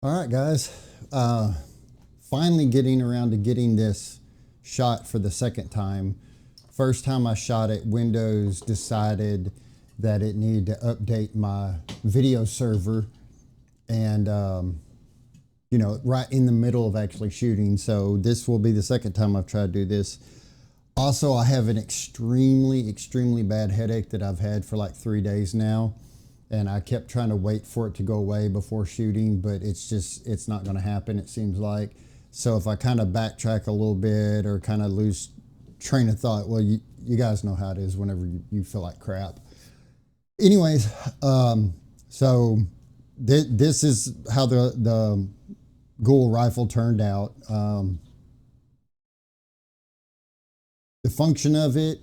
All right, guys. Finally getting around to getting this shot for the second time. First time I shot it, Windows decided that it needed to update my video server, and right in the middle of actually shooting. So this will be the second time I've tried to do this. Also, I have an extremely bad headache that I've had for like 3 days now. And I kept trying to wait for it to go away before shooting, but it's not going to happen, it seems like. So if I kind of backtrack a little bit or kind of lose train of thought, well, you guys know how it is whenever you feel like crap. Anyways, so this is how the Ghoul rifle turned out. The function of it,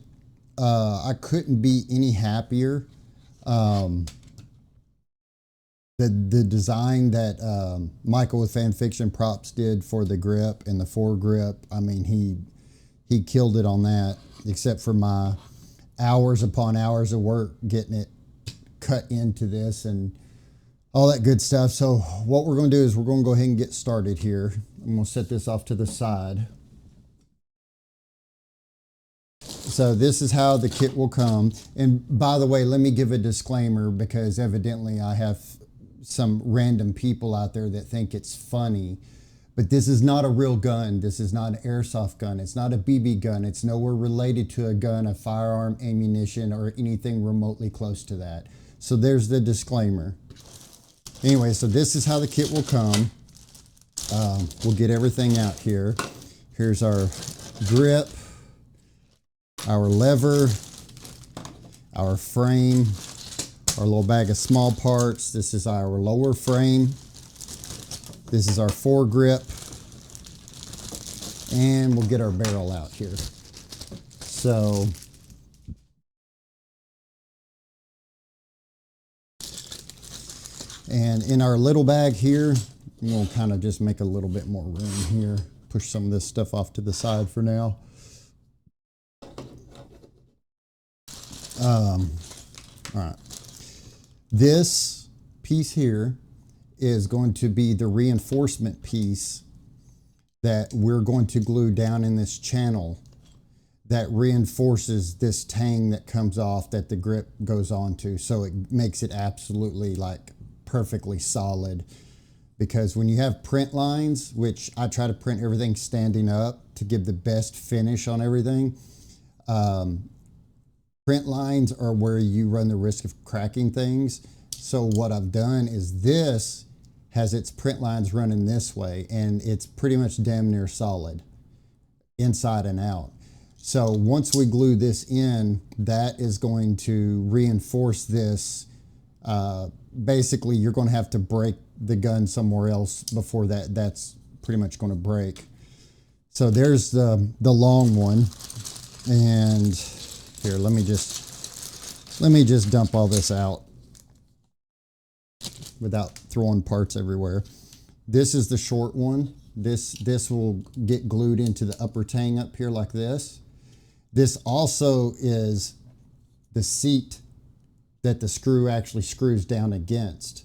I couldn't be any happier. Um, the design that Michael with Fan Fiction Props did for the grip and the foregrip, I mean, he killed it on that, except for my hours upon hours of work getting it cut into this and all that good stuff. So what we're going to do is we're going to go ahead and get started here. I'm going to set this off to the side. So this is how the kit will come. And by the way, let me give a disclaimer, because evidently I have some random people out there that think it's funny, but this is not a real gun. This is not an airsoft gun. It's not a BB gun. It's nowhere related to a gun, a firearm, ammunition, or anything remotely close to that. So there's the disclaimer. Anyway, so this is how the kit will come. We'll get everything out here. Here's our grip, our lever, our frame, our little bag of small parts. This is our lower frame. This is our foregrip. And we'll get our barrel out here. So, and in our little bag here, we'll kind of just make a little bit more room here. Push some of this stuff off to the side for now. All right. This piece here is going to be the reinforcement piece that we're going to glue down in this channel that reinforces this tang that comes off that the grip goes onto. So it makes it absolutely like perfectly solid. Because when you have print lines, which I try to print everything standing up to give the best finish on everything, print lines are where you run the risk of cracking things. So what I've done is this has its print lines running this way, and it's pretty much damn near solid inside and out. So once we glue this in, that is going to reinforce this. Basically, you're going to have to break the gun somewhere else before that's pretty much going to break. So there's the long one. And here, let me just dump all this out without throwing parts everywhere. This is the short one. This will get glued into the upper tang up here like this. This also is the seat that the screw actually screws down against.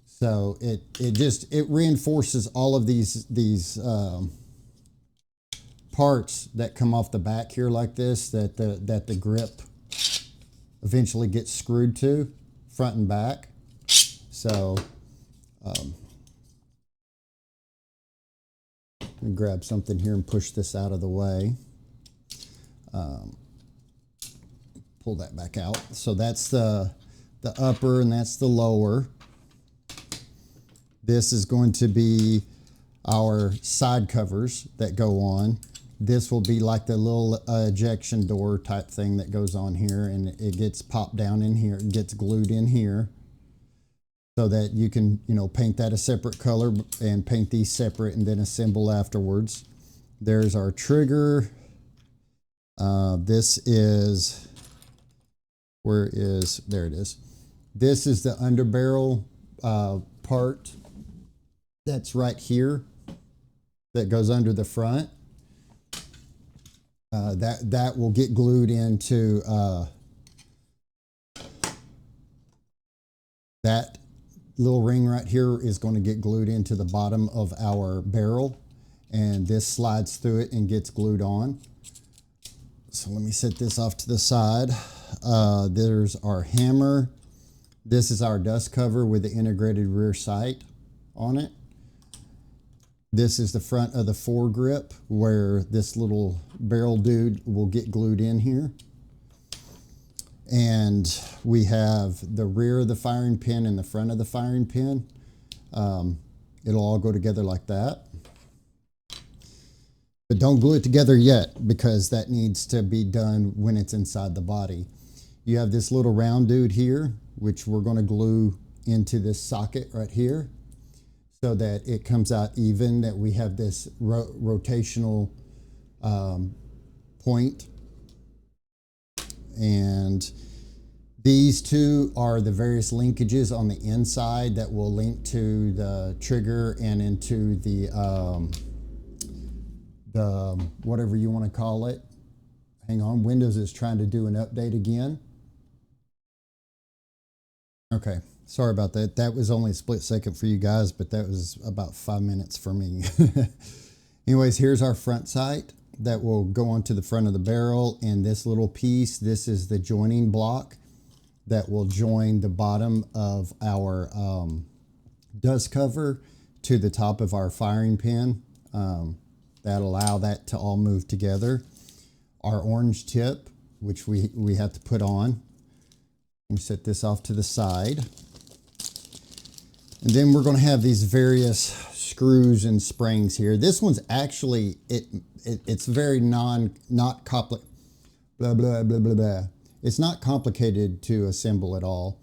So it reinforces all of these parts that come off the back here like this, that the grip eventually gets screwed to front and back. So let me grab something here and push this out of the way. Pull that back out. So that's the upper and that's the lower. This is going to be our side covers that go on. This will be like the little ejection door type thing that goes on here, and it gets popped down in here. It gets glued in here so that you can, paint that a separate color and paint these separate and then assemble afterwards. There's our trigger. This is, there it is. This is the underbarrel part that's right here that goes under the front. That will get glued into that little ring right here is going to get glued into the bottom of our barrel, and this slides through it and gets glued on. So let me set this off to the side. There's our hammer. This is our dust cover with the integrated rear sight on it. This is the front of the foregrip where this little barrel dude will get glued in here. And we have the rear of the firing pin and the front of the firing pin. It'll all go together like that. But don't glue it together yet, because that needs to be done when it's inside the body. You have this little round dude here, which we're going to glue into this socket right here so that it comes out even, that we have this rotational point. And these two are the various linkages on the inside that will link to the trigger and into the whatever you want to call it. Hang on, Windows is trying to do an update again. Okay, sorry about that. That was only a split second for you guys, but that was about 5 minutes for me. Anyways, here's our front sight that will go onto the front of the barrel, and this little piece, this is the joining block that will join the bottom of our dust cover to the top of our firing pin. That'll allow that to all move together. Our orange tip, which we have to put on. We set this off to the side. And then we're going to have these various screws and springs here. This one's actually, it's very not complicated. Blah, blah, blah, blah, blah. It's not complicated to assemble at all.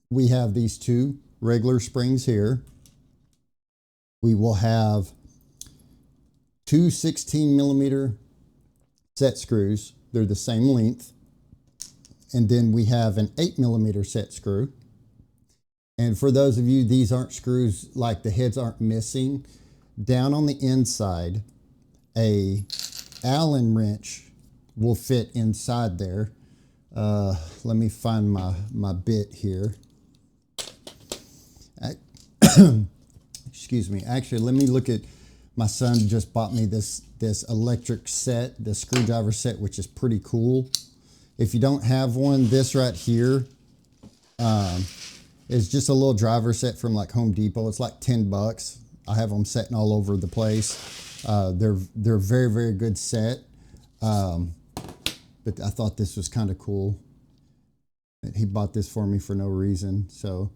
We have these two regular springs here. We will have two 16mm set screws. They're the same length. And then we have an 8mm set screw. And for those of you, these aren't screws, like the heads aren't missing. Down on the inside, a Allen wrench will fit inside there. Let me find my bit here. Excuse me. Actually, let me look at, my son just bought me this electric set, the screwdriver set, which is pretty cool. If you don't have one, this right here is just a little driver set from like Home Depot. It's like 10 bucks. I have them setting all over the place. They're very, very good set. But I thought this was kind of cool. He bought this for me for no reason. So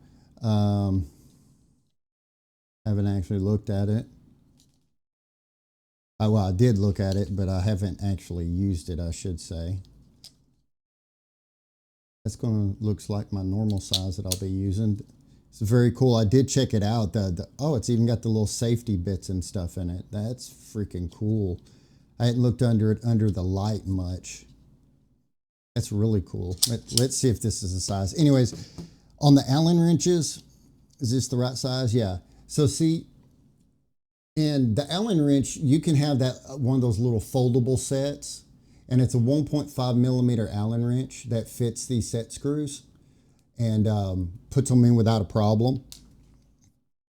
haven't actually looked at it. Well, I did look at it, but I haven't actually used it, I should say. That's going to looks like my normal size that I'll be using. It's very cool. I did check it out. Oh, it's even got the little safety bits and stuff in it. That's freaking cool. I hadn't looked under it under the light much. That's really cool. Let's see if this is the size. Anyways, on the Allen wrenches, is this the right size? Yeah. So see, in the Allen wrench, you can have that one of those little foldable sets. And it's a 1.5mm Allen wrench that fits these set screws and puts them in without a problem.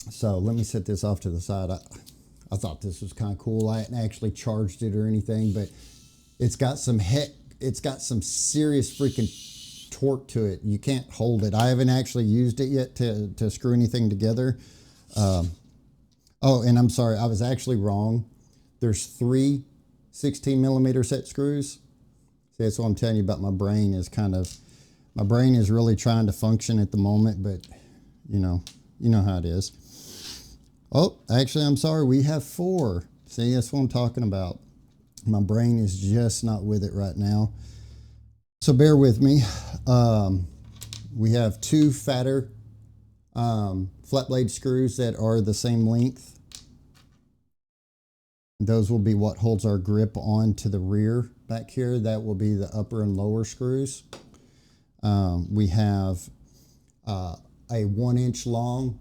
So let me set this off to the side. I thought this was kind of cool. I hadn't actually charged it or anything, but it's got some serious freaking torque to it. You can't hold it. I haven't actually used it yet to screw anything together. Oh, and I'm sorry, I was actually wrong. There's 3 16mm set screws. See, that's what I'm telling you about. My brain is my brain is really trying to function at the moment, but you know how it is. Oh, actually, I'm sorry, we have 4. See, that's what I'm talking about. My brain is just not with it right now. So bear with me. We have 2 fatter flat blade screws that are the same length. Those will be what holds our grip on to the rear back here. That will be the upper and lower screws. We have a 1-inch long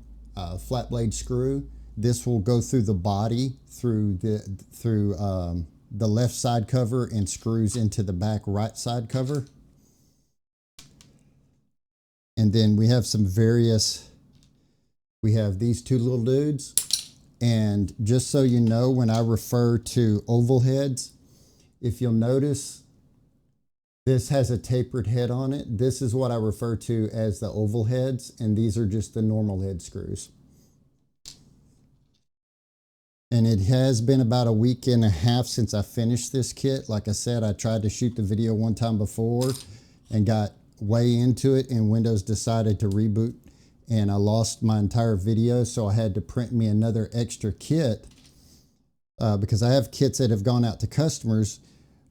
flat blade screw. This will go through the body, through the left side cover, and screws into the back right side cover. And then we have some various, we have these two little dudes. And just so you know, when I refer to oval heads, if you'll notice, this has a tapered head on it. This is what I refer to as the oval heads, and these are just the normal head screws. And it has been about a week and a half since I finished this kit. Like I said, I tried to shoot the video one time before and got way into it, and Windows decided to reboot, and I lost my entire video, so I had to print me another extra kit because I have kits that have gone out to customers,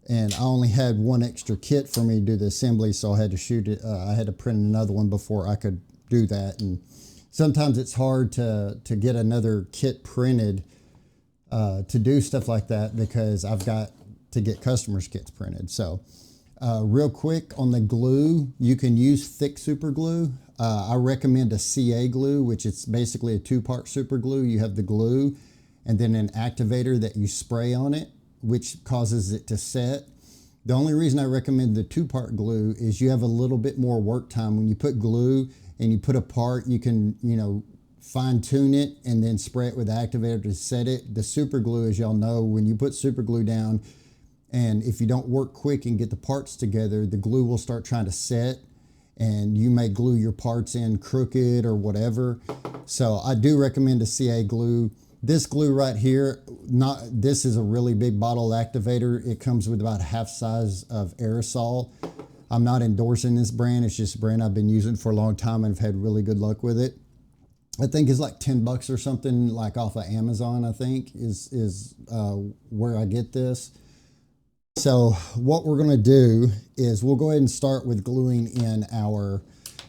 and I only had one extra kit for me to do the assembly, so I had to shoot it. I had to print another one before I could do that, and sometimes it's hard to get another kit printed to do stuff like that because I've got to get customers' kits printed. So real quick on the glue, you can use thick super glue. I recommend a CA glue, which is basically a two-part super glue. You have the glue and then an activator that you spray on it, which causes it to set. The only reason I recommend the two-part glue is you have a little bit more work time. When you put glue and you put a part, you can, you know, fine tune it and then spray it with the activator to set it. The super glue, as y'all know, when you put super glue down, and if you don't work quick and get the parts together, the glue will start trying to set, and you may glue your parts in crooked or whatever. So I do recommend a CA glue. This glue right here, this is a really big bottle activator. It comes with about half size of aerosol. I'm not endorsing this brand. It's just a brand I've been using for a long time and I've had really good luck with it. I think it's like 10 bucks or something, like off of Amazon, I think is where I get this. So what we're gonna do is we'll go ahead and start with gluing in our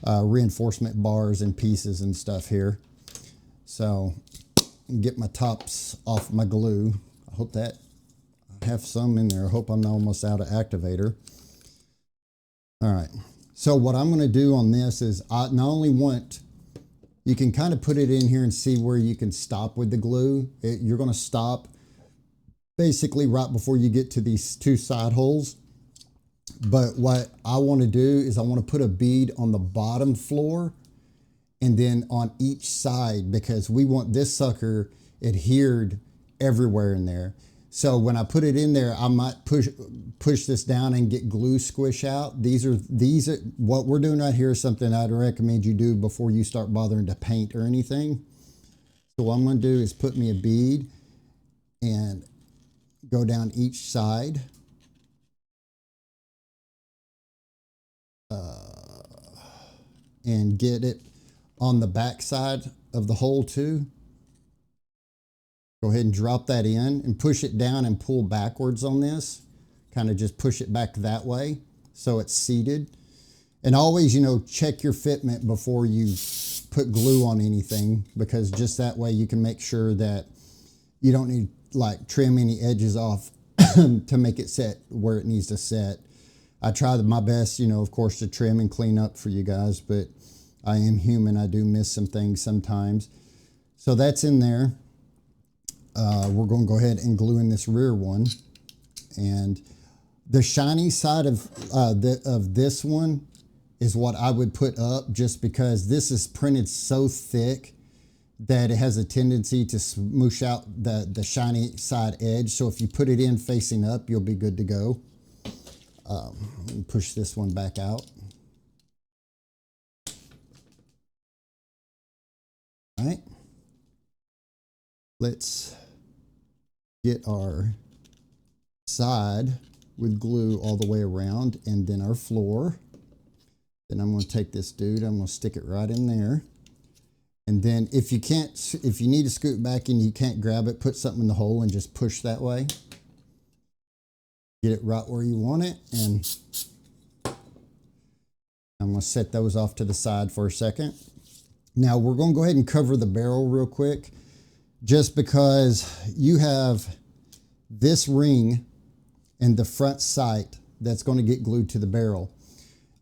reinforcement bars and pieces and stuff here. So get my tops off my glue. I hope that I have some in there. I hope I'm not almost out of activator. All right, so what I'm gonna do on this is I not only want, you can kind of put it in here and see where you can stop with the glue. You're gonna stop basically right before you get to these two side holes. But what I wanna do is I wanna put a bead on the bottom floor and then on each side, because we want this sucker adhered everywhere in there. So when I put it in there, I might push this down and get glue squish out. These are what we're doing right here is something I'd recommend you do before you start bothering to paint or anything. So what I'm going to do is put me a bead and go down each side. And get it on the back side of the hole too. Go ahead and drop that in and push it down and pull backwards on this. Kind of just push it back that way so it's seated. And always, you know, check your fitment before you put glue on anything, because just that way you can make sure that you don't need like trim any edges off to make it set where it needs to set. I try my best, you know, of course, to trim and clean up for you guys, but I am human. I do miss some things sometimes. So that's in there. We're going to go ahead and glue in this rear one. And the shiny side of this one is what I would put up, just because this is printed so thick that it has a tendency to smoosh out the shiny side edge. So if you put it in facing up, you'll be good to go. Push this one back out. All right. Let's get our side with glue all the way around, and then our floor. Then I'm going to take this dude, I'm going to stick it right in there. And then if you need to scoot back and you can't grab it, put something in the hole and just push that way. Get it right where you want it. And I'm going to set those off to the side for a second. Now we're going to go ahead and cover the barrel real quick, just because you have this ring and the front sight that's going to get glued to the barrel.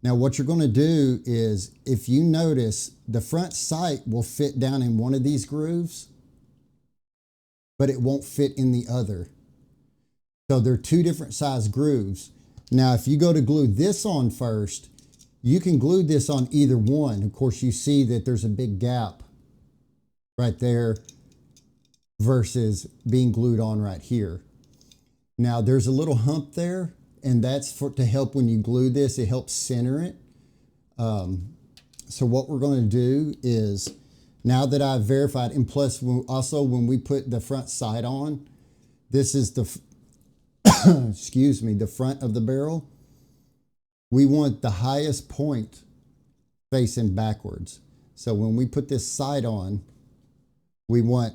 Now what you're going to do is, if you notice, the front sight will fit down in one of these grooves, but it won't fit in the other. So they're two different size grooves. Now if you go to glue this on first, You can glue this on either one. Of course, you see that there's a big gap right there versus being glued on right here. Now there's a little hump there, and that's to help when you glue this, it helps center it. So what we're going to do is, now that I've verified, and plus also when we put the front sight on, this is the, excuse me, the front of the barrel. We want the highest point facing backwards. So when we put this sight on, we want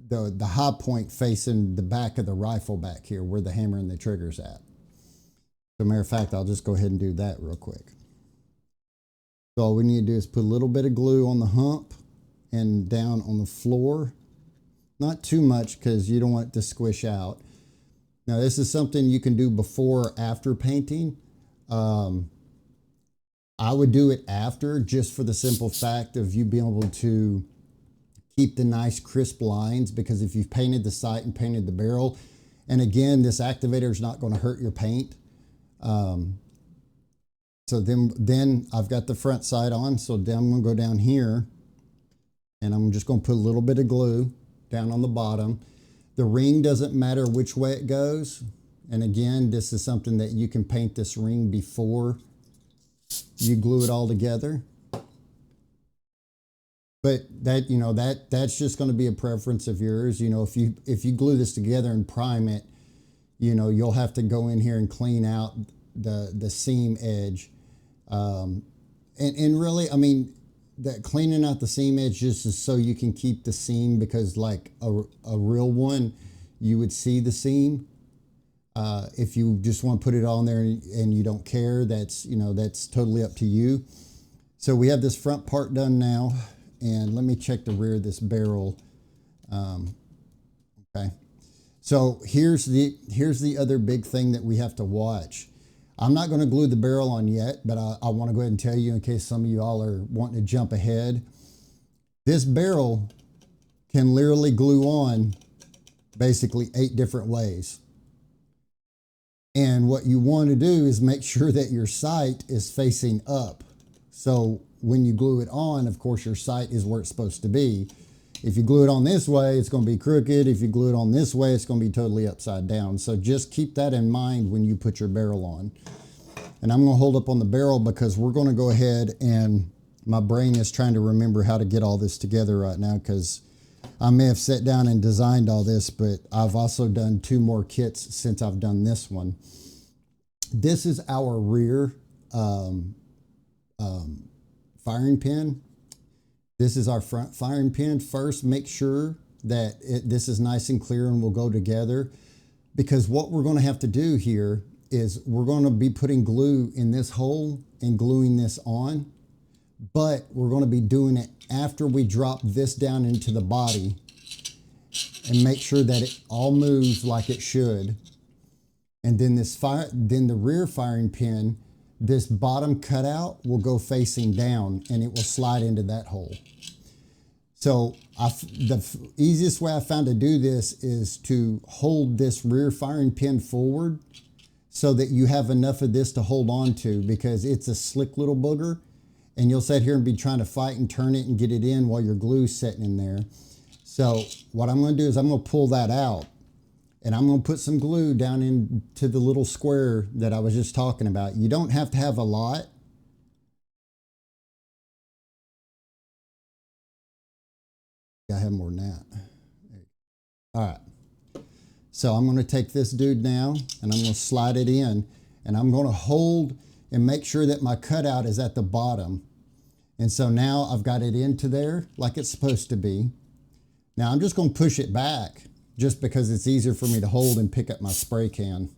the high point facing the back of the rifle back here where the hammer and the trigger's at. As a matter of fact, I'll just go ahead and do that real quick. So all we need to do is put a little bit of glue on the hump and down on the floor. Not too much because you don't want it to squish out. Now this is something you can do before or after painting. I would do it after, just for the simple fact of you being able to keep the nice crisp lines, because if you've painted the sight and painted the barrel, and again, this activator is not going to hurt your paint. So then I've got the front sight on, so then I'm going to go down here and I'm just going to put a little bit of glue down on the bottom. The ring doesn't matter which way it goes. And again, this is something that you can paint this ring before you glue it all together. But that, you know, that's just going to be a preference of yours. You know, if you glue this together and prime it, you know, you'll have to go in here and clean out the seam edge. And really, I mean, that cleaning out the seam edge just is so you can keep the seam, because like a real one, you would see the seam. If you just want to put it on there and you don't care, that's, you know, that's totally up to you. So we have this front part done now, and let me check the rear of this barrel. Okay. So here's the other big thing that we have to watch. I'm not going to glue the barrel on yet, but I want to go ahead and tell you in case some of you all are wanting to jump ahead. This barrel can literally glue on basically 8 different ways. And what you want to do is make sure that your sight is facing up. So when you glue it on, of course, your sight is where it's supposed to be. If you glue it on this way, it's going to be crooked. If you glue it on this way, it's going to be totally upside down. So just keep that in mind when you put your barrel on. And I'm going to hold up on the barrel because we're going to go ahead, and my brain is trying to remember how to get all this together right now, because I may have sat down and designed all this, but I've also done 2 more kits since I've done this one. This is our rear firing pin. This is our front firing pin. First, make sure that this is nice and clear and will go together, because what we're going to have to do here is we're going to be putting glue in this hole and gluing this on, but we're going to be doing it after we drop this down into the body and make sure that it all moves like it should. And then then the rear firing pin, this bottom cutout will go facing down and it will slide into that hole. So the easiest way I found to do this is to hold this rear firing pin forward so that you have enough of this to hold on to, because it's a slick little booger and you'll sit here and be trying to fight and turn it and get it in while your glue's sitting in there. So what I'm going to do is I'm going to pull that out, and I'm going to put some glue down into the little square that I was just talking about. You don't have to have a lot. I have more than that. All right. So I'm going to take this dude now and I'm going to slide it in, and I'm going to hold and make sure that my cutout is at the bottom. And so now I've got it into there like it's supposed to be. Now I'm just going to push it back just because it's easier for me to hold and pick up my spray can.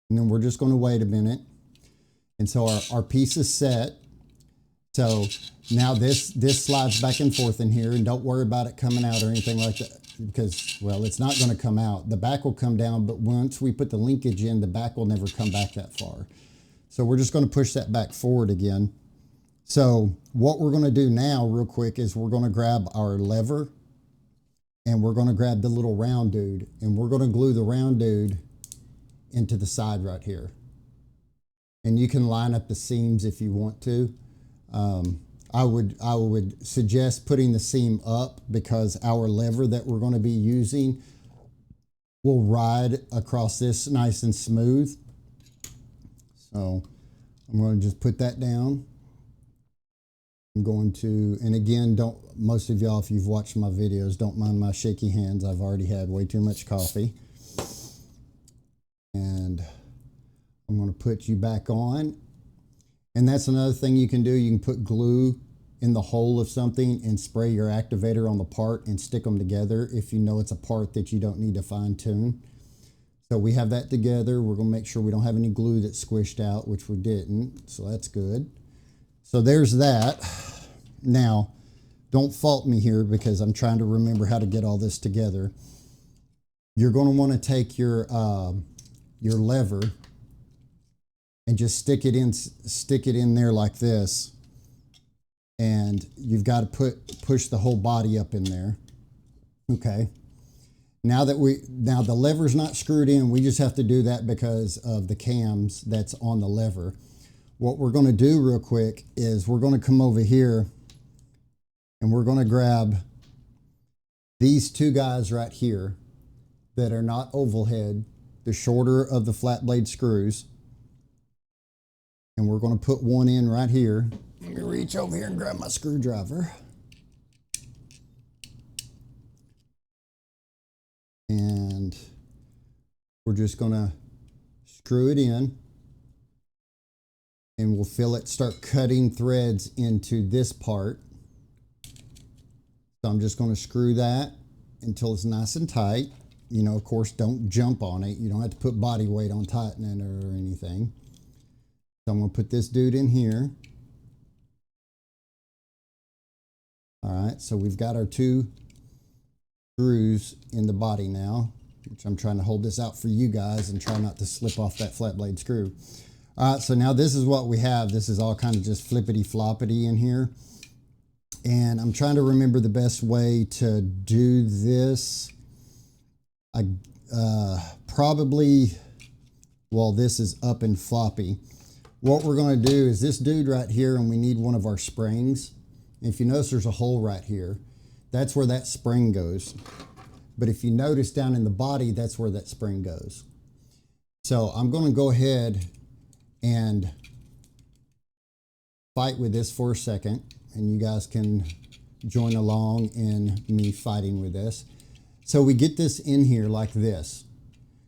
And then we're just going to wait a minute. And so our piece is set. So now this slides back and forth in here, and don't worry about it coming out or anything like that, because, well, it's not going to come out. The back will come down, but once we put the linkage in, the back will never come back that far. So we're just going to push that back forward again. So what we're going to do now real quick is we're going to grab our lever, and we're going to grab the little round dude, and we're going to glue the round dude into the side right here. And you can line up the seams if you want to. I would suggest putting the seam up because our lever that we're going to be using will ride across this nice and smooth. So I'm going to just put that down. I'm going to, and again, most of y'all, if you've watched my videos, don't mind my shaky hands. I've already had way too much coffee. And I'm going to put you back on. And that's another thing you can do. You can put glue in the hole of something and spray your activator on the part and stick them together if you know it's a part that you don't need to fine tune. So we have that together. We're going to make sure we don't have any glue that's squished out, which we didn't. So that's good. So there's that. Now, don't fault me here because I'm trying to remember how to get all this together. You're going to want to take your lever and just stick it in there like this, and you've got to push the whole body up in there. Okay. Now the lever's not screwed in, we just have to do that because of the cams that's on the lever. What we're going to do real quick is we're going to come over here and we're going to grab these two guys right here that are not oval head, the shorter of the flat blade screws. And we're going to put one in right here. Let me reach over here and grab my screwdriver. And we're just going to screw it in. And we'll feel it start cutting threads into this part. So I'm just going to screw that until it's nice and tight. You know, of course, don't jump on it. You don't have to put body weight on tightening it or anything. So I'm going to put this dude in here. All right, so we've got our two screws in the body now, which I'm trying to hold this out for you guys and try not to slip off that flat blade screw. All right, so now this is what we have. This is all kind of just flippity floppity in here. And I'm trying to remember the best way to do this. Probably, well, this is up and floppy. What we're going to do is this dude right here, and we need one of our springs. If you notice, there's a hole right here. That's where that spring goes. But if you notice down in the body, that's where that spring goes. So I'm going to go ahead and fight with this for a second, and you guys can join along in me fighting with this. So we get this in here like this.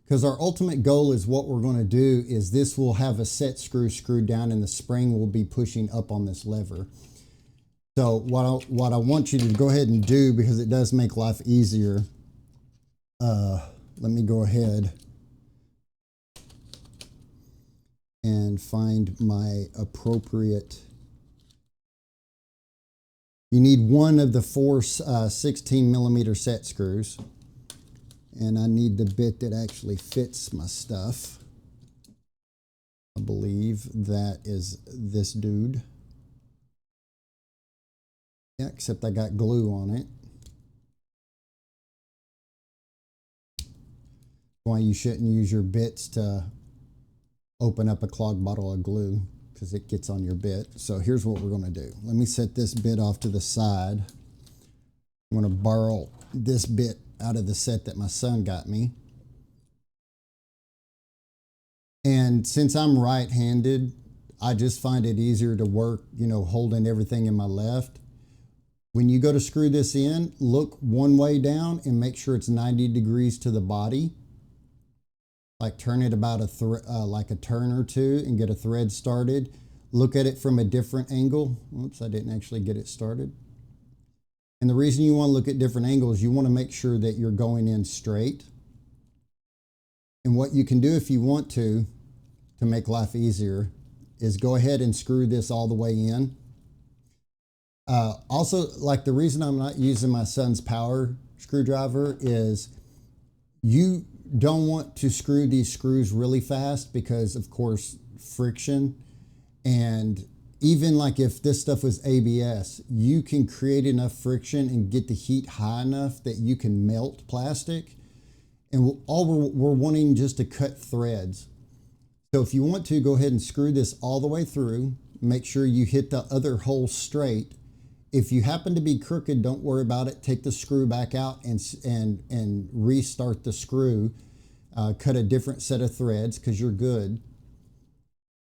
Because our ultimate goal is what we're going to do is this will have a set screw screwed down and the spring will be pushing up on this lever. So what I want you to go ahead and do, because it does make life easier, let me go ahead and find my appropriate. You need one of the four 16 millimeter set screws. And I need the bit that actually fits my stuff. I believe that is this dude. Yeah, except I got glue on it. Why you shouldn't use your bits to open up a clogged bottle of glue, because it gets on your bit. So here's what we're going to do. Let me set this bit off to the side. I'm going to borrow this bit out of the set that my son got me. And since I'm right-handed, I just find it easier to work, you know, holding everything in my left. When you go to screw this in, look one way down and make sure it's 90 degrees to the body. Like turn it about like a turn or two and get a thread started. Look at it from a different angle. Oops, I didn't actually get it started. And the reason you want to look at different angles, you want to make sure that you're going in straight. And what you can do if you want to make life easier, is go ahead and screw this all the way in. Also, like the reason I'm not using my son's power screwdriver is you don't want to screw these screws really fast because, of course, friction. And even like if this stuff was ABS, you can create enough friction and get the heat high enough that you can melt plastic. And all we're wanting just to cut threads. So if you want to, go ahead and screw this all the way through. Make sure you hit the other hole straight. If you happen to be crooked, don't worry about it. Take the screw back out and restart the screw. Cut a different set of threads because you're good.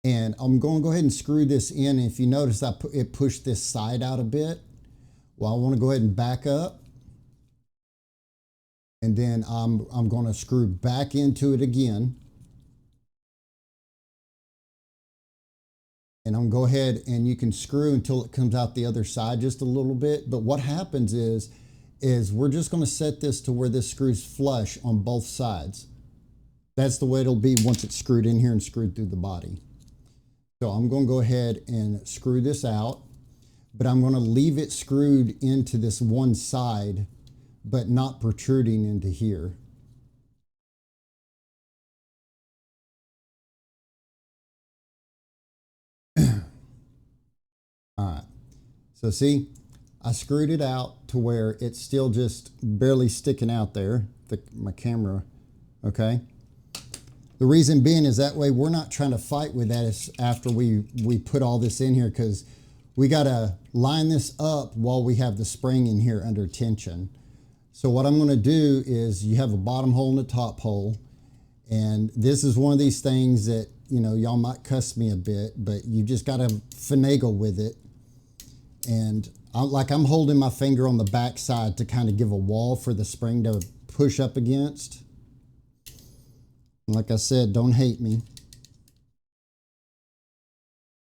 And I'm going to go ahead and screw this in. If you notice, it pushed this side out a bit. Well, I want to go ahead and back up. And then I'm going to screw back into it again. And I'm going to go ahead and you can screw until it comes out the other side just a little bit. But what happens is we're just going to set this to where this screws flush on both sides. That's the way it'll be once it's screwed in here and screwed through the body. So I'm going to go ahead and screw this out, but I'm going to leave it screwed into this one side, but not protruding into here. All right, so see, I screwed it out to where it's still just barely sticking out there, my camera, okay? The reason being is that way we're not trying to fight with that after we put all this in here, because we got to line this up while we have the spring in here under tension. So what I'm going to do is you have a bottom hole and a top hole, and this is one of these things that, you know, y'all might cuss me a bit, but you just got to finagle with it. And I'm holding my finger on the back side to kind of give a wall for the spring to push up against. Like I said, don't hate me.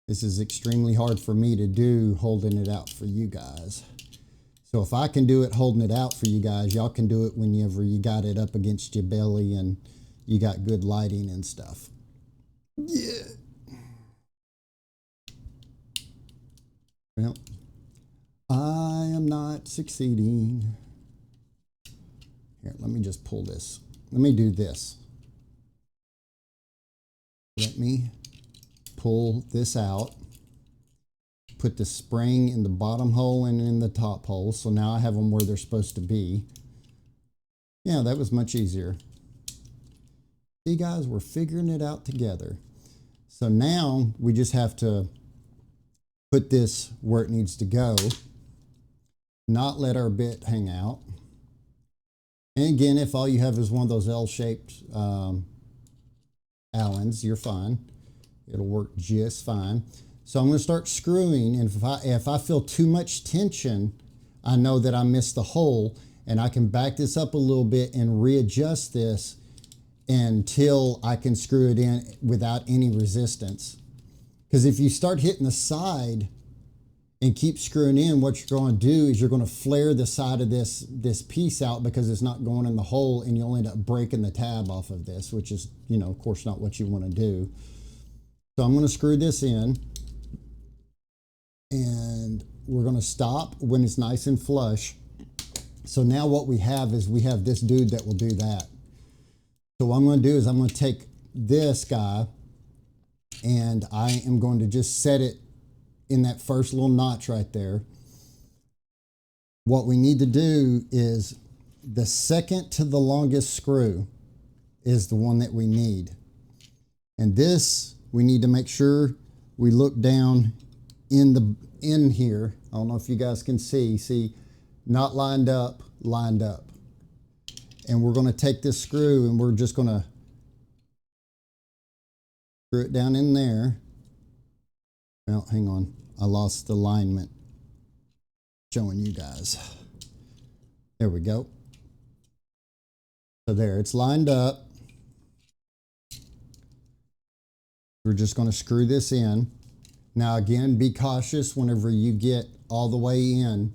This is extremely hard for me to do, holding it out for you guys. So if I can do it holding it out for you guys, y'all can do it whenever you got it up against your belly and you got good lighting and stuff. Yeah. Well, I am not succeeding. Here, let me just pull this. Let me do this. Let me pull this out, put the spring in the bottom hole and in the top hole. So now I have them where they're supposed to be. Yeah, that was much easier. See guys, we're figuring it out together. So now we just have to put this where it needs to go, not let our bit hang out. And again, if all you have is one of those L-shaped Allens, you're fine. It'll work just fine. So I'm going to start screwing, and if I feel too much tension, I know that I missed the hole, and I can back this up a little bit and readjust this until I can screw it in without any resistance. Because if you start hitting the side and keep screwing in, what you're going to do is you're going to flare the side of this piece out because it's not going in the hole, and you'll end up breaking the tab off of this, which is, you know, of course not what you want to do. So I'm going to screw this in, and we're going to stop when it's nice and flush. So now what we have is we have this dude that will do that. So what I'm going to do is I'm going to take this guy and I am going to just set it in that first little notch right there. What we need to do is the second to the longest screw is the one that we need. And this, we need to make sure we look down in here. I don't know if you guys can see, not lined up, lined up. And we're going to take this screw and we're just going to screw it down in there. Well, hang on. I lost the alignment. Showing you guys. There we go. So there, it's lined up. We're just going to screw this in. Now again, be cautious whenever you get all the way in.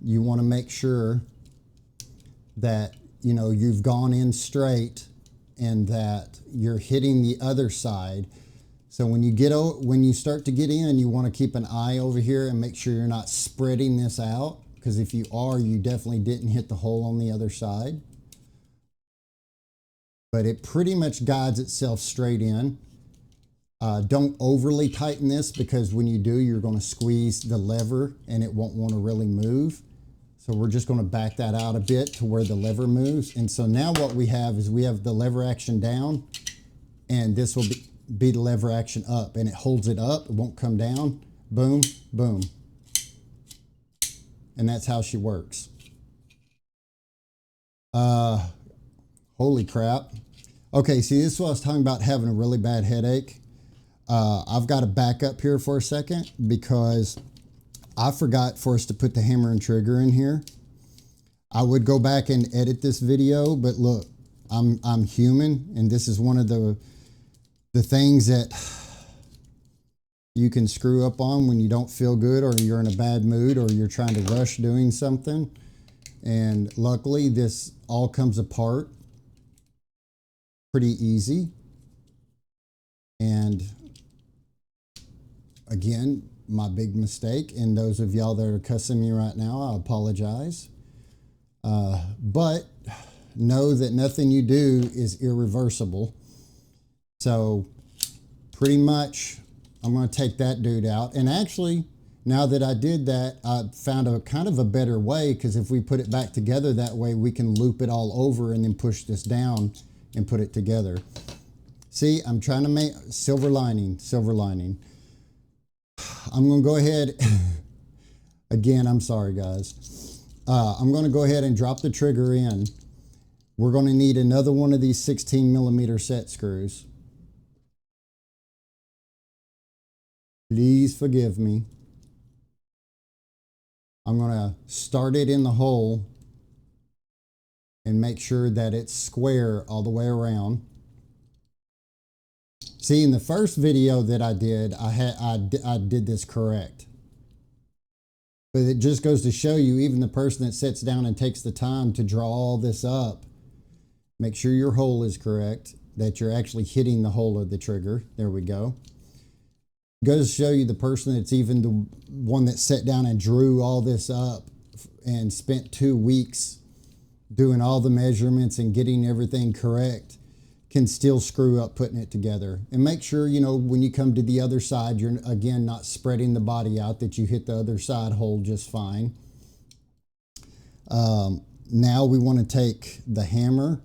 You want to make sure that, you know, you've gone in straight and that you're hitting the other side. So when you start to get in, you want to keep an eye over here and make sure you're not spreading this out, because if you are, you definitely didn't hit the hole on the other side. But it pretty much guides itself straight in. Don't overly tighten this, because when you do, you're going to squeeze the lever and it won't want to really move. So we're just going to back that out a bit to where the lever moves. And so now what we have is we have the lever action down and this will be the lever action up, and it holds it up. It won't come down. Boom, boom. And that's how she works. Holy crap. Okay, see, this is what I was talking about, having a really bad headache. I've got to back up here for a second because I forgot for us to put the hammer and trigger in here. I would go back and edit this video, but look, I'm human, and this is one of the things that you can screw up on when you don't feel good, or you're in a bad mood, or you're trying to rush doing something. And luckily, this all comes apart pretty easy. And again, my big mistake, and those of y'all that are cussing me right now, I apologize. But know that nothing you do is irreversible. So pretty much I'm going to take that dude out. And actually, now that I did that, I found a kind of a better way, because if we put it back together that way, we can loop it all over and then push this down and put it together. See, I'm trying to make silver lining, silver lining. I'm going to go ahead. Again, I'm sorry, guys. I'm going to go ahead and drop the trigger in. We're going to need another one of these 16mm set screws. Please forgive me. I'm going to start it in the hole and make sure that it's square all the way around. See, in the first video that I did, I did this correct. But it just goes to show you, even the person that sits down and takes the time to draw all this up, make sure your hole is correct, that you're actually hitting the hole of the trigger. There we go. It goes to show you the person that's even the one that sat down and drew all this up and spent 2 weeks doing all the measurements and getting everything correct can still screw up putting it together. And make sure, you know, when you come to the other side, you're again not spreading the body out, that you hit the other side hole just fine. Now we want to take the hammer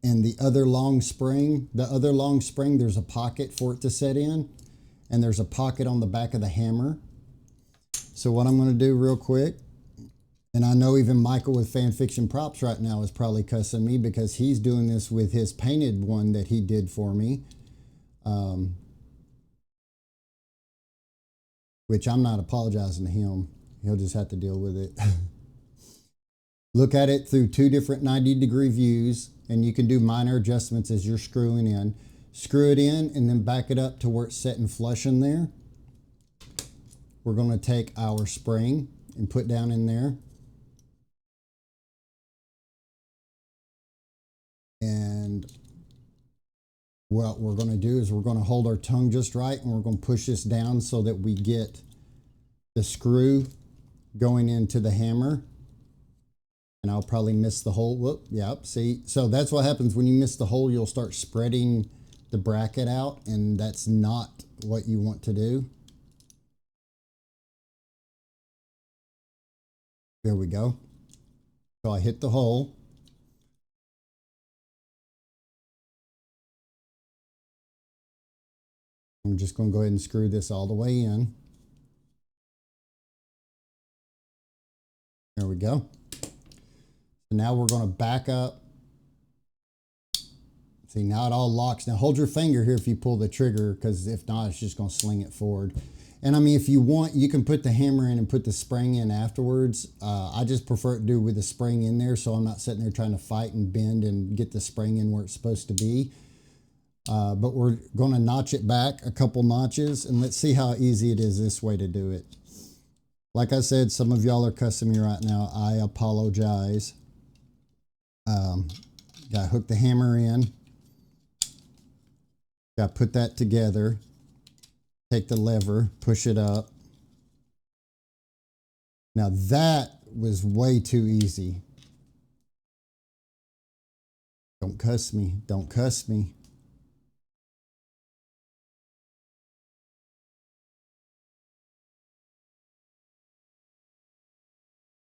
and the other long spring. The other long spring, there's a pocket for it to set in, and there's a pocket on the back of the hammer. So what I'm going to do real quick, and I know even Michael with Fan Fiction Props right now is probably cussing me because he's doing this with his painted one that he did for me. Which I'm not apologizing to him. He'll just have to deal with it. Look at it through 2 different 90-degree views, and you can do minor adjustments as you're screwing in. Screw it in and then back it up to where it's setting flush in there. We're going to take our spring and put down in there. And what we're going to do is we're going to hold our tongue just right, and we're going to push this down so that we get the screw going into the hammer. And I'll probably miss the hole. Whoop, yep, see? So that's what happens when you miss the hole. You'll start spreading the bracket out, and that's not what you want to do. There we go. So I hit the hole. I'm just going to go ahead and screw this all the way in. There we go. So now we're going to back up. See, now it all locks. Now hold your finger here if you pull the trigger, because if not, it's just going to sling it forward. And I mean, if you want, you can put the hammer in and put the spring in afterwards. I just prefer to do with the spring in there, so I'm not sitting there trying to fight and bend and get the spring in where it's supposed to be. But we're going to notch it back a couple notches, and let's see how easy it is this way to do it. Like I said, some of y'all are cussing me right now. I apologize. Got to hook the hammer in. Got to put that together. Take the lever, push it up. Now that was way too easy. Don't cuss me. Don't cuss me.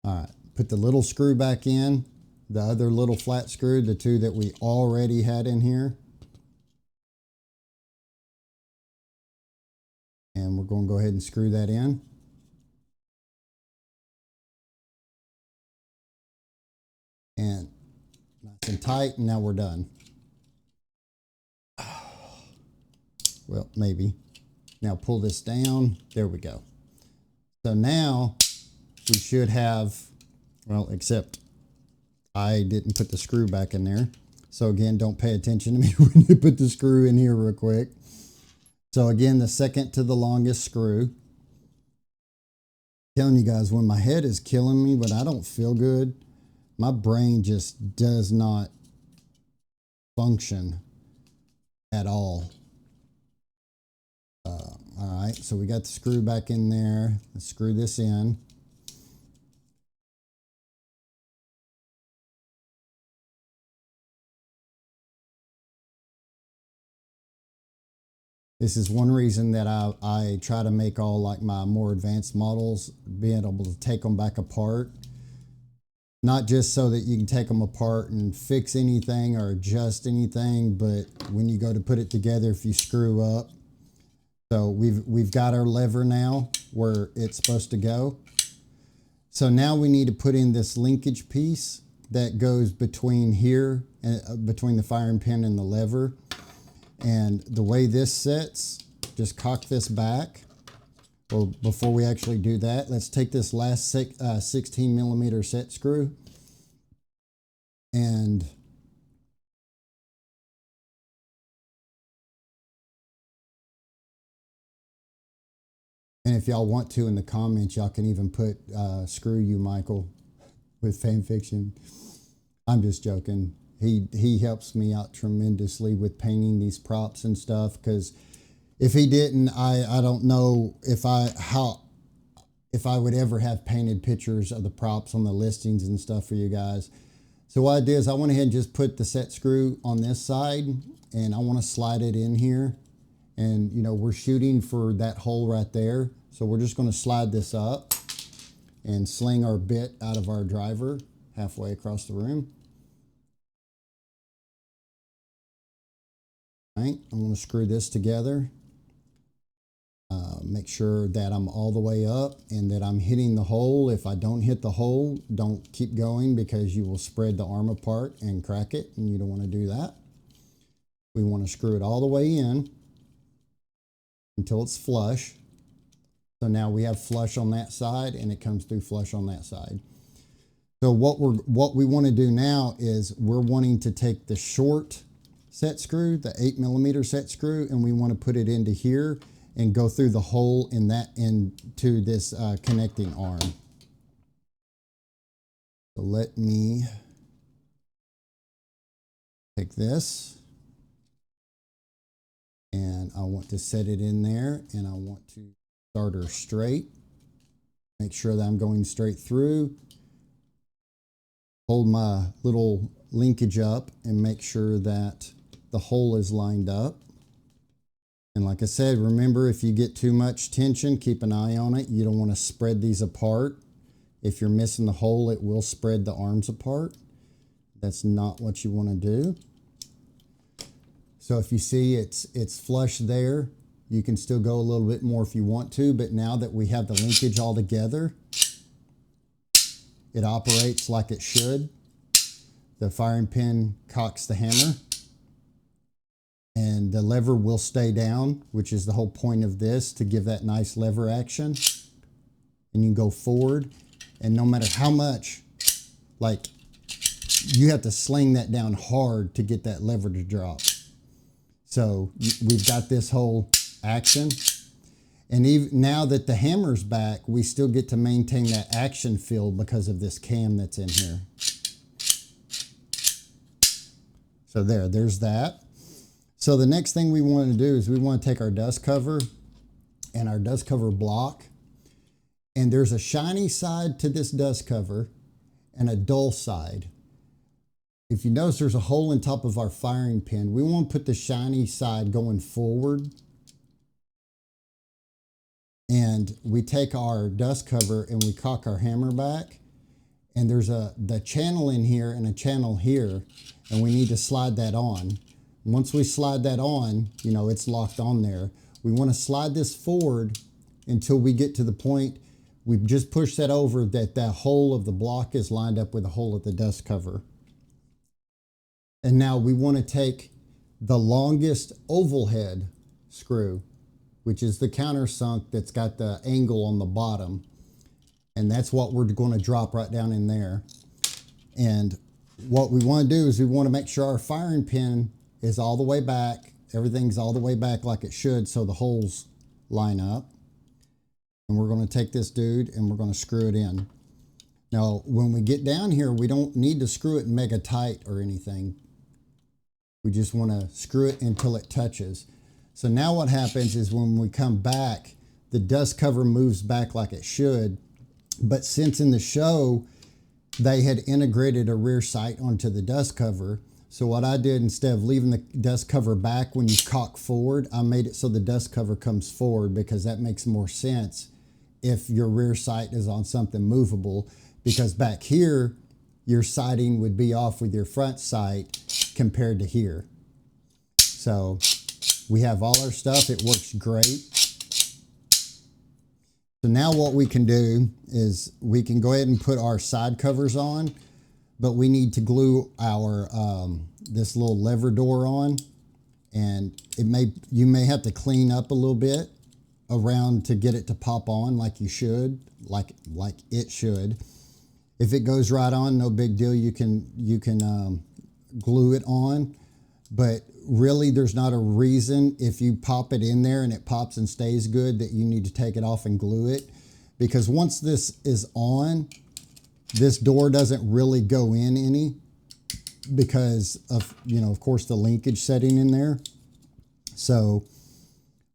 All right, put the little screw back in, the other little flat screw, the 2 that we already had in here. And we're going to go ahead and screw that in. And nice and tight, and now we're done. Well, maybe. Now pull this down. There we go. So now we should have, well, except I didn't put the screw back in there. So again, don't pay attention to me when you put the screw in here real quick. So again, the second to the longest screw. I'm telling you guys, when my head is killing me, but I don't feel good, my brain just does not function at all. All right, so we got the screw back in there. Let's screw this in. This is one reason that I try to make all like my more advanced models, being able to take them back apart. Not just so that you can take them apart and fix anything or adjust anything, but when you go to put it together, if you screw up. So we've got our lever now where it's supposed to go. So now we need to put in this linkage piece that goes between here, and between the firing pin and the lever. And the way this sits, just cock this back. Well, before we actually do that, let's take this last 16 millimeter set screw and if y'all want to in the comments, y'all can even put screw you, Michael, with fan fiction. I'm just joking. He helps me out tremendously with painting these props and stuff, because if he didn't, I don't know if I would ever have painted pictures of the props on the listings and stuff for you guys. So what I did is I went ahead and just put the set screw on this side, and I want to slide it in here. And you know, we're shooting for that hole right there. So we're just going to slide this up and sling our bit out of our driver halfway across the room. All right, I'm going to screw this together. Make sure that I'm all the way up and that I'm hitting the hole. If I don't hit the hole, don't keep going, because you will spread the arm apart and crack it, and you don't want to do that. We want to screw it all the way in until it's flush. So now we have flush on that side, and it comes through flush on that side. So what we want to do now is we're wanting to take the short set screw, the 8 millimeter set screw, and we want to put it into here and go through the hole in that into this connecting arm. So let me take this, and I want to set it in there, and I want to start her straight. Make sure that I'm going straight through. Hold my little linkage up and make sure that the hole is lined up. And like I said, remember, if you get too much tension, keep an eye on it. You don't want to spread these apart. If you're missing the hole, it will spread the arms apart. That's not what you want to do. So if you see it's flush there, you can still go a little bit more if you want to, but now that we have the linkage all together, it operates like it should. The firing pin cocks the hammer, and the lever will stay down, which is the whole point of this, to give that nice lever action. And you can go forward, and no matter how much, like, you have to sling that down hard to get that lever to drop. So we've got this whole action, and even now that the hammer's back, we still get to maintain that action feel because of this cam that's in here. So there's that. So the next thing we want to do is we want to take our dust cover and our dust cover block, and there's a shiny side to this dust cover and a dull side. If you notice, there's a hole in top of our firing pin. We want to put the shiny side going forward. And we take our dust cover and we cock our hammer back. And there's the channel in here and a channel here. And we need to slide that on. Once we slide that on, you know, it's locked on there. We want to slide this forward until we get to the point we've just pushed that over, that hole of the block is lined up with the hole of the dust cover. And now we want to take the longest oval head screw, which is the countersunk that's got the angle on the bottom. And that's what we're going to drop right down in there. And what we want to do is we want to make sure our firing pin is all the way back. Everything's all the way back like it should, so the holes line up. And we're going to take this dude and we're going to screw it in. Now, when we get down here, we don't need to screw it mega tight or anything. We just want to screw it until it touches. So now what happens is when we come back, the dust cover moves back like it should. But since in the show, they had integrated a rear sight onto the dust cover, so what I did, instead of leaving the dust cover back when you cock forward, I made it so the dust cover comes forward, because that makes more sense if your rear sight is on something movable, because back here, your sighting would be off with your front sight compared to here. So we have all our stuff. It works great. So now what we can do is we can go ahead and put our side covers on, but we need to glue our this little lever door on, and you may have to clean up a little bit around to get it to pop on like you should, like it should. If it goes right on, no big deal. You can glue it on, but really there's not a reason, if you pop it in there and it pops and stays good, that you need to take it off and glue it, because once this is on, this door doesn't really go in any, because of, of course, the linkage setting in there. So,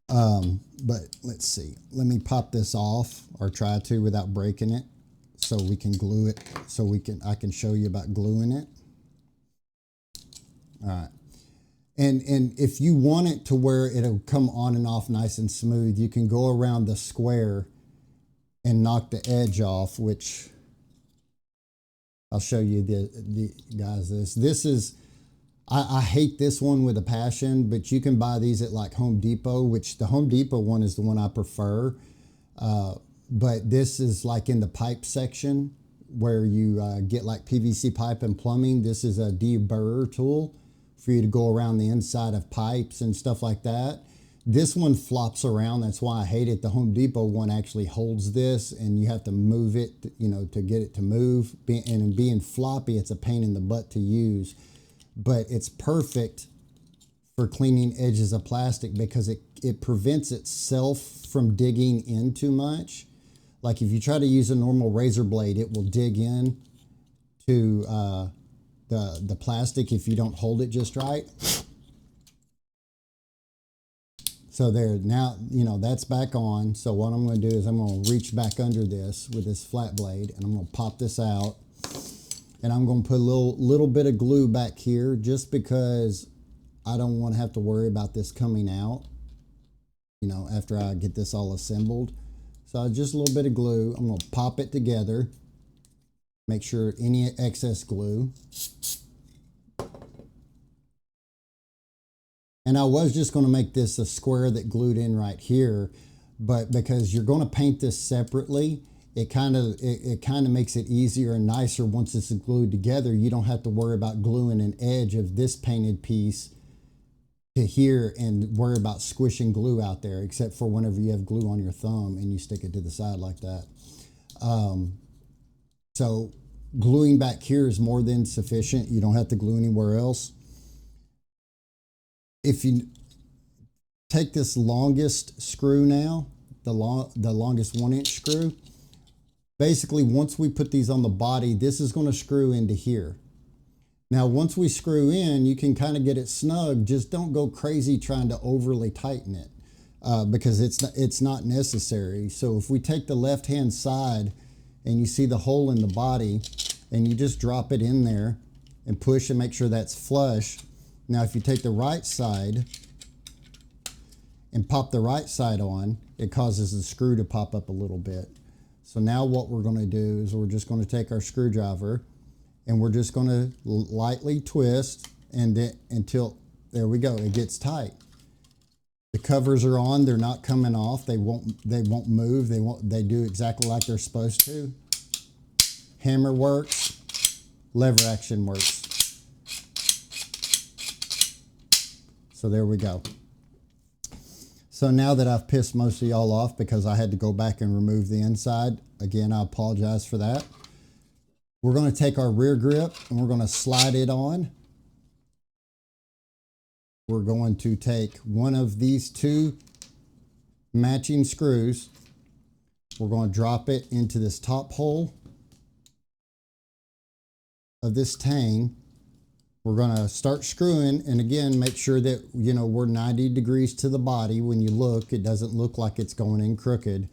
but let's see. Let me pop this off, or try to without breaking it, so we can glue it. So I can show you about gluing it. All right. And if you want it to where it'll come on and off nice and smooth, you can go around the square and knock the edge off, which I'll show you the guys. This is, I hate this one with a passion, but you can buy these at like Home Depot, which the Home Depot one is the one I prefer. But this is like in the pipe section where you get like PVC pipe and plumbing. This is a deburrer tool for you to go around the inside of pipes and stuff like that. This one flops around. That's why I hate it. The Home Depot one actually holds this, and you have to move it, to get it to move. And being floppy, it's a pain in the butt to use. But it's perfect for cleaning edges of plastic, because it prevents itself from digging in too much. Like if you try to use a normal razor blade, it will dig in to the plastic if you don't hold it just right. So there, now, that's back on. So what I'm going to do is I'm going to reach back under this with this flat blade, and I'm going to pop this out. And I'm going to put a little bit of glue back here, just because I don't want to have to worry about this coming out, after I get this all assembled. So just a little bit of glue. I'm going to pop it together. Make sure any excess glue. And I was just going to make this a square that glued in right here, but because you're going to paint this separately, it kind of makes it easier and nicer once it's glued together. You don't have to worry about gluing an edge of this painted piece to here and worry about squishing glue out there, except for whenever you have glue on your thumb and you stick it to the side like that. So gluing back here is more than sufficient. You don't have to glue anywhere else. If you take this longest screw now, the longest 1-inch screw, basically once we put these on the body, this is going to screw into here. Now once we screw in, you can kind of get it snug. Just don't go crazy trying to overly tighten it, because it's not necessary. So if we take the left hand side and you see the hole in the body, and you just drop it in there and push and make sure that's flush. Now if you take the right side and pop the right side on, it causes the screw to pop up a little bit. So now what we're going to do is we're just going to take our screwdriver, and we're just going to lightly twist, and then until, there we go, it gets tight. The covers are on, they're not coming off, they won't move, they do exactly like they're supposed to. Hammer works, lever action works. So there we go. So now that I've pissed most of y'all off because I had to go back and remove the inside, again, I apologize for that. We're going to take our rear grip and we're going to slide it on. We're going to take one of these two matching screws. We're going to drop it into this top hole of this tang. We're going to start screwing, and again, make sure that, you know, we're 90 degrees to the body. When you look, it doesn't look like it's going in crooked.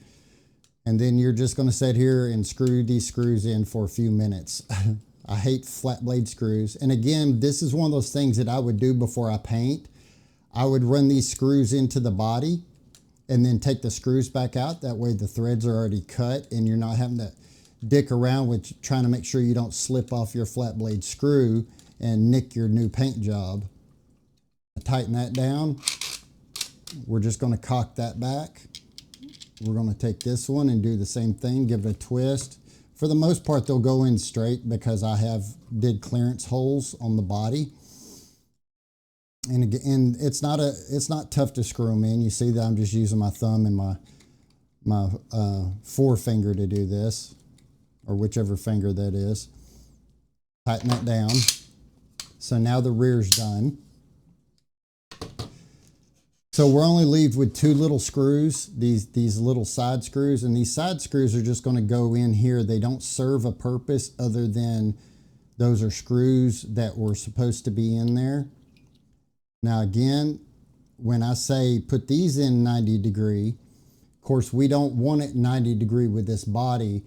And then you're just going to sit here and screw these screws in for a few minutes. I hate flat blade screws. And again, this is one of those things that I would do before I paint. I would run these screws into the body and then take the screws back out. That way the threads are already cut and you're not having to dick around with trying to make sure you don't slip off your flat blade screw and nick your new paint job. Tighten that down. We're just going to cock that back. We're going to take this one and do the same thing, give it a twist. For the most part, they'll go in straight because I did clearance holes on the body. And again, it's not tough to screw them in. You see that I'm just using my thumb and my forefinger to do this, or whichever finger that is. Tighten that down. So now the rear's done. So we're only left with two little screws, these little side screws, and these side screws are just going to go in here. They don't serve a purpose other than those are screws that were supposed to be in there. Now again, when I say put these in 90 degree, of course we don't want it 90 degree with this body.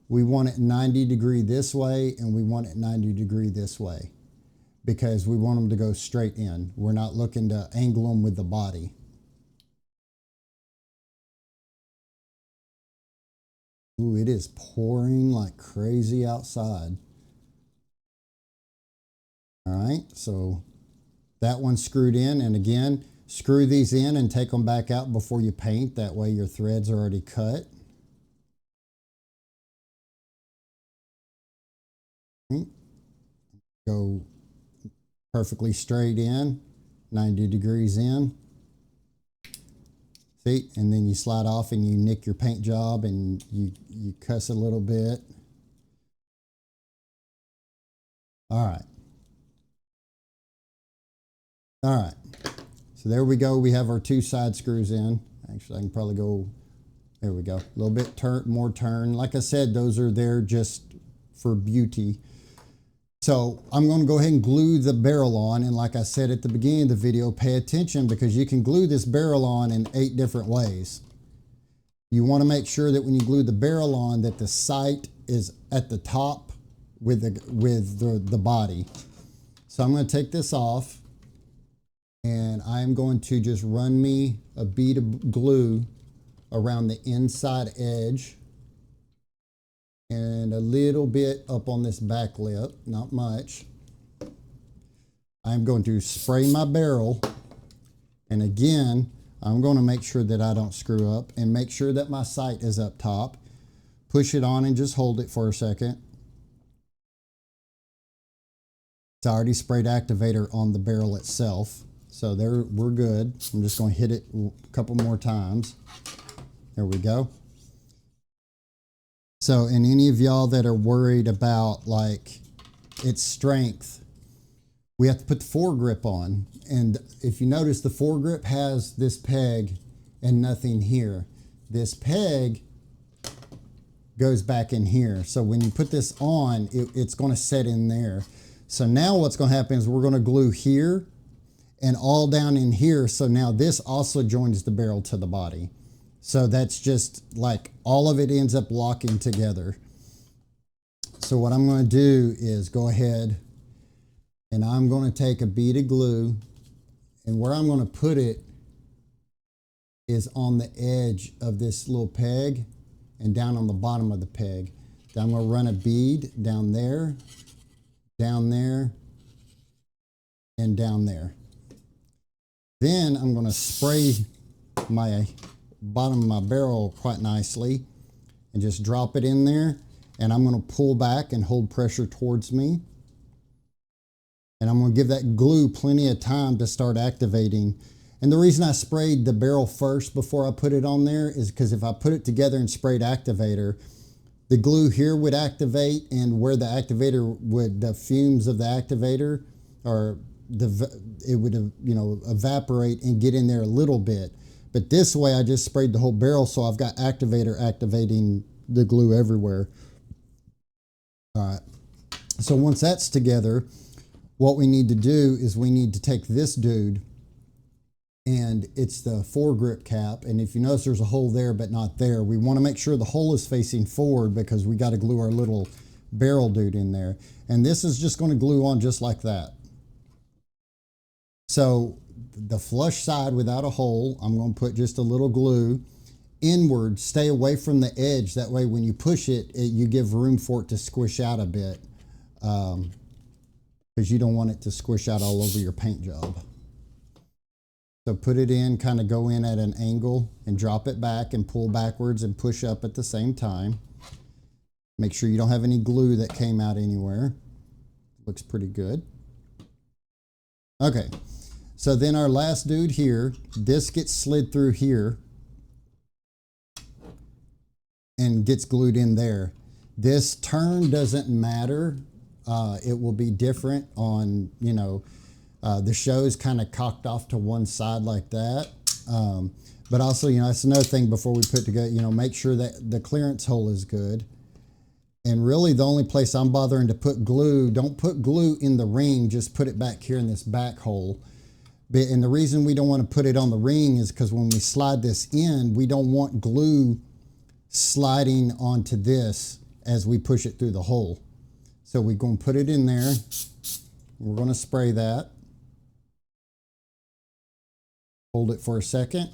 We want it 90 degree this way and we want it 90 degree this way, because we want them to go straight in. We're not looking to angle them with the body. Ooh, it is pouring like crazy outside. All right, so that one's screwed in, and again, screw these in and take them back out before you paint. That way your threads are already cut. Go perfectly straight in, 90 degrees in. See, and then you slide off and you nick your paint job and you cuss a little bit. All right. All right. So there we go. We have our two side screws in. Actually, I can probably go, there we go. A little bit more turn. Like I said, those are there just for beauty. So I'm going to go ahead and glue the barrel on, and like I said at the beginning of the video, pay attention because you can glue this barrel on in 8 different ways. You want to make sure that when you glue the barrel on that the sight is at the top with the body. So I'm going to take this off and I'm going to just run me a bead of glue around the inside edge and a little bit up on this back lip, not much. I'm going to spray my barrel, and again, I'm going to make sure that I don't screw up and make sure that my sight is up top. Push it on and just hold it for a second. It's already sprayed activator on the barrel itself, so there we're good. I'm just going to hit it a couple more times. There we go. So, and any of y'all that are worried about like its strength, we have to put the foregrip on. And if you notice, the foregrip has this peg and nothing here. This peg goes back in here. So when you put this on, it's going to set in there. So now what's going to happen is we're going to glue here and all down in here. So now this also joins the barrel to the body. So that's just like all of it ends up locking together. So what I'm going to do is go ahead and I'm going to take a bead of glue, and where I'm going to put it is on the edge of this little peg and down on the bottom of the peg. Then I'm going to run a bead down there, and down there. Then I'm going to spray my bottom of my barrel quite nicely and just drop it in there. And I'm going to pull back and hold pressure towards me. And I'm going to give that glue plenty of time to start activating. And the reason I sprayed the barrel first before I put it on there is because if I put it together and sprayed activator, the glue here would activate, and where the activator would, the fumes of the activator, or it would, you know, evaporate and get in there a little bit. But this way I just sprayed the whole barrel, so I've got activator activating the glue everywhere. All right, so once that's together, what we need to do is we need to take this dude, and it's the foregrip cap. And if you notice, there's a hole there but not there. We want to make sure the hole is facing forward because we got to glue our little barrel dude in there. And this is just going to glue on just like that. So the flush side without a hole, I'm going to put just a little glue inward. Stay away from the edge. That way when you push it, you give room for it to squish out a bit, because you don't want it to squish out all over your paint job. So put it in, kind of go in at an angle and drop it back and pull backwards and push up at the same time. Make sure you don't have any glue that came out anywhere. Looks pretty good. Okay, so then our last dude here, this gets slid through here and gets glued in there. This turn doesn't matter. It will be different on, you know, the show is kind of cocked off to one side like that. But also, you know, that's another thing before we put together, you know, make sure that the clearance hole is good. And really the only place I'm bothering to put glue, don't put glue in the ring, just put it back here in this back hole. And the reason we don't want to put it on the ring is because when we slide this in, we don't want glue sliding onto this as we push it through the hole. So we're going to put it in there. We're going to spray that. Hold it for a second.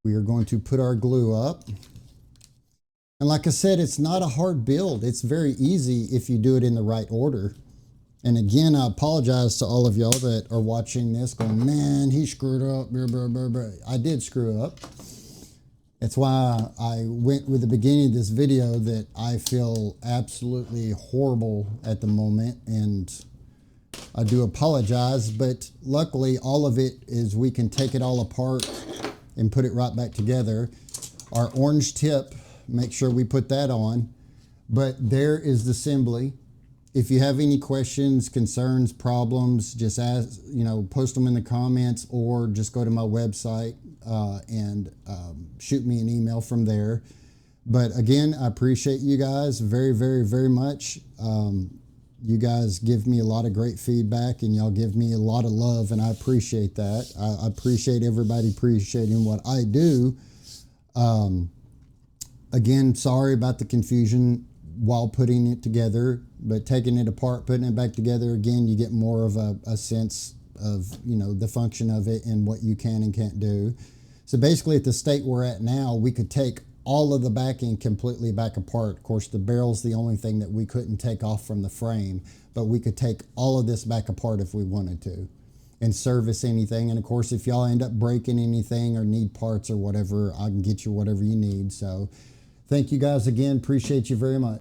We are going to put our glue up. And like I said, it's not a hard build. It's very easy if you do it in the right order. And again, I apologize to all of y'all that are watching this going, man, he screwed up. Blah, blah, blah, blah. I did screw up. That's why I went with the beginning of this video that I feel absolutely horrible at the moment. And I do apologize, but luckily all of it is we can take it all apart and put it right back together. Our orange tip, make sure we put that on. But there is the assembly. If you have any questions, concerns, problems, just ask, you know, post them in the comments, or just go to my website and shoot me an email from there. But again, I appreciate you guys very, very, very much. You guys give me a lot of great feedback, and y'all give me a lot of love, and I appreciate that. I appreciate everybody appreciating what I do. Again, sorry about the confusion while putting it together, but taking it apart, putting it back together, again, you get more of a sense of, you know, the function of it and what you can and can't do. So basically at the state we're at now, we could take all of the backing completely back apart. Of course, the barrel's the only thing that we couldn't take off from the frame, but we could take all of this back apart if we wanted to and service anything. And of course, if y'all end up breaking anything or need parts or whatever, I can get you whatever you need. So thank you guys again. Appreciate you very much.